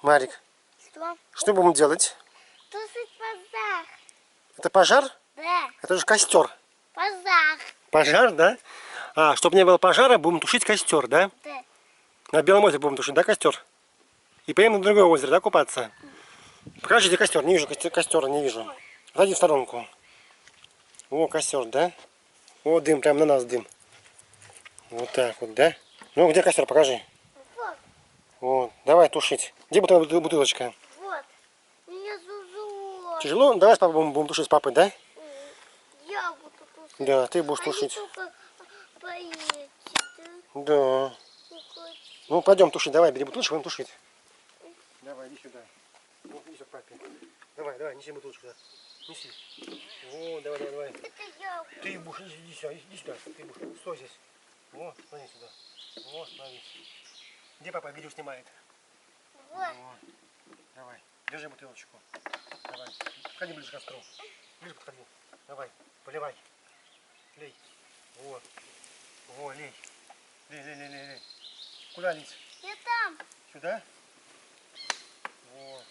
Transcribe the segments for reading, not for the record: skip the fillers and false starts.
Марик, что будем делать? Тушить пожар. Это пожар? Да. Это же костер. Пожар. Пожар, да? А, чтобы не было пожара, будем тушить костер, да? Да. На Белом озере будем тушить, да, костер? И поедем на другое озеро, да, купаться? Покажите костер, не вижу костера, не вижу. Отойди в сторонку. О, костер, да? О, дым, прям на нас дым. Вот так вот, да? Ну, где костер, покажи. Вот. Вот, давай тушить. Где бутылочка? Вот. Мне тяжело. Тяжело? Давай с папой будем тушить с папой, да? Я буду тушить. Да, ты будешь тушить. Только поедете, да? Да. Ну, пойдем тушить, давай, бери бутылочку, будем тушить. Давай, иди сюда. Ну, иди сюда к папе. Давай, неси бутылочку сюда. Неси. О, давай. Это я. Ты будешь, иди сюда. Ты будешь, стой здесь. О, смотри сюда. О, смотри. Где папа видео снимает? Вот. О, давай, держи бутылочку. Давай, подходи ближе к костру. Ближе подходи. Давай, поливай. Лей. О, лей. Лей. Куда лить? Я там. Сюда? О.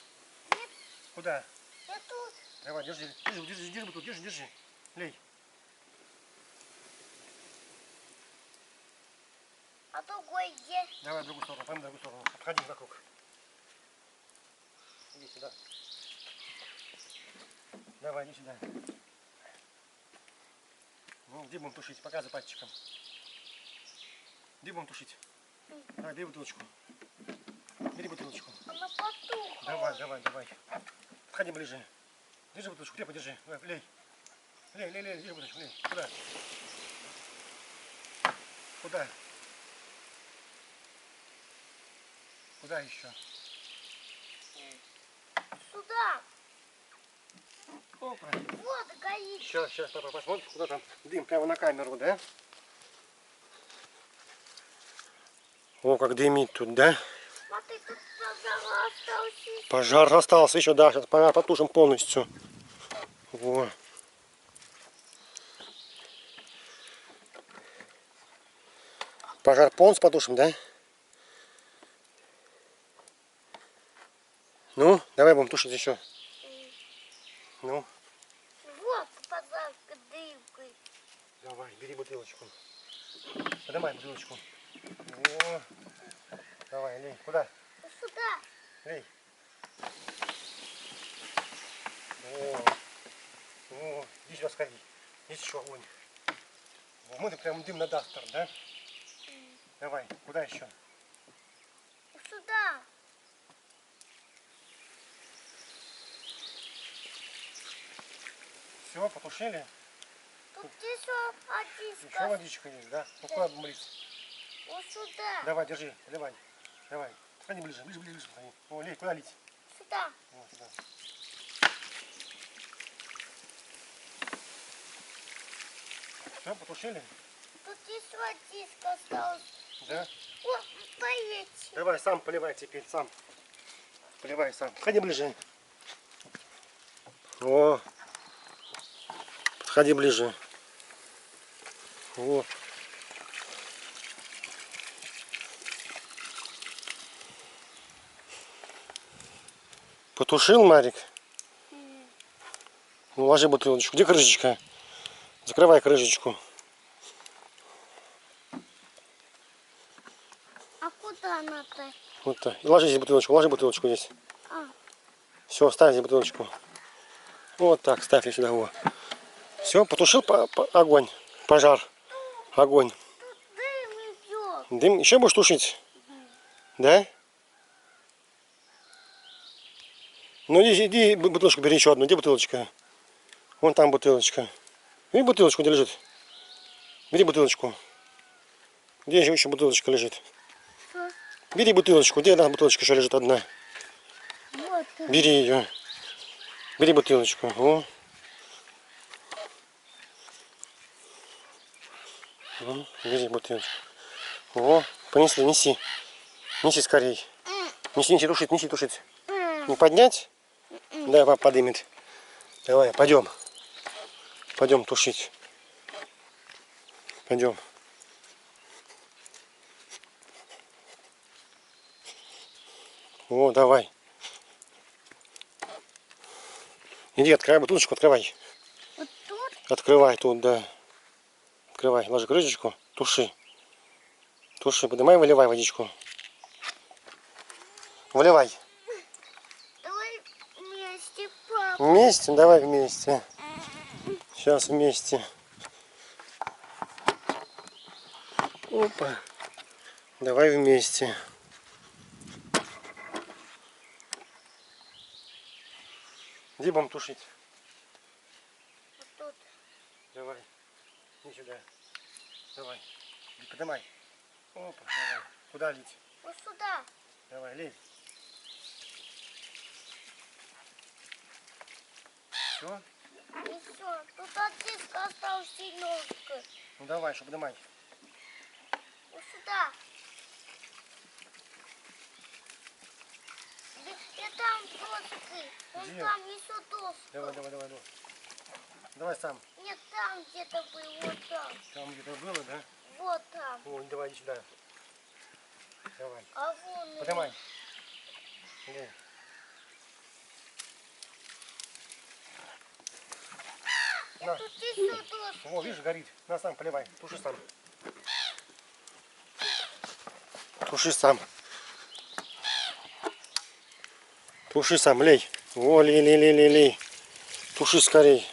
Нет. Куда? Я тут. Давай, держи бутылку, держи. Лей. А другой где? Давай в другую сторону, пойдем в другую сторону. Обходи вокруг. Иди сюда. Давай, иди сюда. Ну, где будем тушить? Показывай пальчиком. Где будем тушить? Давай, бери бутылочку. Бери бутылочку. Она потухла. Давай. Подходи ближе. Держи бутылочку, крепко держи. Давай, лей. Держи бутылочку, лей. Куда? Куда еще? Сюда. Опа. Вот горит. Сейчас, папа, посмотрим, куда там дым. Прямо на камеру, да? О, как дымит тут, да? Смотри, тут пожар остался. Пожар остался еще, да. Сейчас пожар потушим полностью. Во. Пожар полностью потушим, да? Ну, давай будем тушить еще. Ну. Вот пожар с дымкой. Давай, бери бутылочку. Поднимай бутылочку. О. Давай, лей. Куда? Сюда. Лей. Иди сюда сходи. Здесь еще огонь. Мы прям дым на дастер, да? Давай, куда еще? Сюда. Все, потушили? Тут еще водичка. Еще водичка есть, да? Ну куда будем лить? Вот сюда. Давай, держи, поливай. Давай. Подходи ближе подходи. О, лей, куда лить? Сюда. Вот сюда. Все, потушили? Тут еще водичка осталась. Да? Вот, поедете. Давай, сам поливай теперь, сам. Поливай сам. Подходи ближе. О. Подходи ближе. О. Потушил, Марик? Ну, ложи бутылочку. Где крышечка? Закрывай крышечку. А куда она-то? Вот так. И ложи здесь бутылочку. Ложи бутылочку здесь. Все, ставь здесь бутылочку. Вот так, ставь ее сюда. Вот. Все, потушил огонь. Пожар. Огонь. Тут дым идет. Дым. Еще будешь тушить? Да? Ну иди бутылочку бери еще одну. Где бутылочка? Вон там бутылочка. Бери бутылочку, где лежит. Бери бутылочку. Где еще бутылочка лежит? Что? Бери бутылочку. Где одна бутылочка еще лежит одна? Вот. Бери ее. Бери бутылочку. О. Бери бутылочку. О, понесли, неси. Неси скорей. Неси, тушить. Не поднять? Да, папа подымет. Давай, пойдем. Пойдем тушить. Пойдем. О, давай. Иди, открывай бутылочку, открывай. Вот тут? Открывай тут, да. Открывай, ложи крышечку, туши. Туши, поднимай, выливай водичку. Выливай. Давай вместе, папа. Вместе? Давай вместе. Сейчас вместе. Опа. Давай вместе. Где будем тушить? Вот тут. Давай. Иди сюда. Давай. Поднимай. Опа, давай. Куда лить? Вот сюда. Давай, лей. Все? И все. Тут отделька осталась немножко. Ну давай, чтобы поднимай. Вот сюда. И там доски. Вон Где? там еще доска. Давай, давай, давай, давай. Давай сам. Нет, там где-то был. Вот там. Там где-то было, да? Вот там. О, давай, иди сюда. Давай. А вон. Поднимай. Да. На. Тут еще доска. О, видишь, горит. На, сам поливай. Туши сам. Туши сам. Туши сам, лей. О, лей, лей, лей, лей, лей. Туши скорей.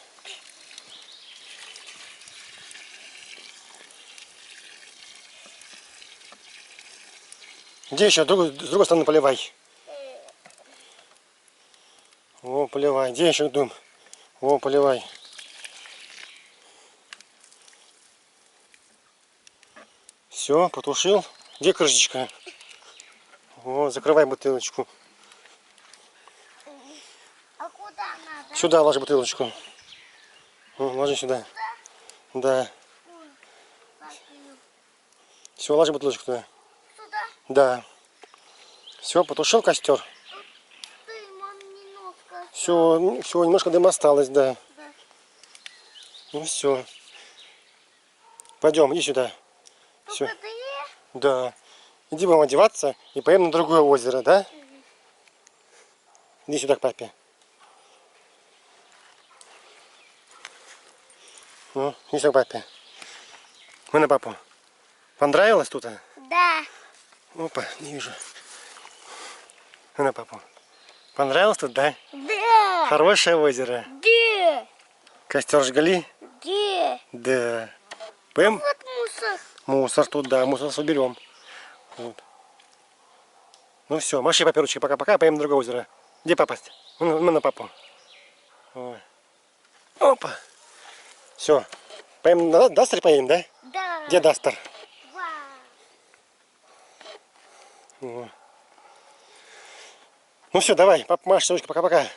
Где еще? С другой стороны поливай. О, поливай. Где еще дым? О, поливай. Все, потушил. Где крышечка? О, закрывай бутылочку. А куда надо? Сюда ложи бутылочку. О, ложи сюда. Да. Папину. Все, ложи бутылочку туда. Сюда. Да. Все, потушил костер. Дымом немножко. Все, все, немножко дыма осталось, да. Да. Ну все. Пойдем, иди сюда. Все. Только ты? Да. Иди будем одеваться и поедем на другое озеро, да? Иди сюда к папе. Ну, иди сюда к папе. Мы на папу. Понравилось тут? Да. Опа, не вижу. Мы на папу. Понравилось тут, да? Да. Хорошее озеро. Да. Костер жгли? Да. Да. Пойдем Вот мусор. мусор тут, да, мусор соберем. Вот. Ну все, маши папе ручки, пока-пока, поедем на другое озеро. Где папа? Мы на папу. Ой. Опа. Все. Поедем на Дастер поедем, да? Да. Где Дастер? Вау. О. Ну все, давай, папа, маши ручки, пока-пока.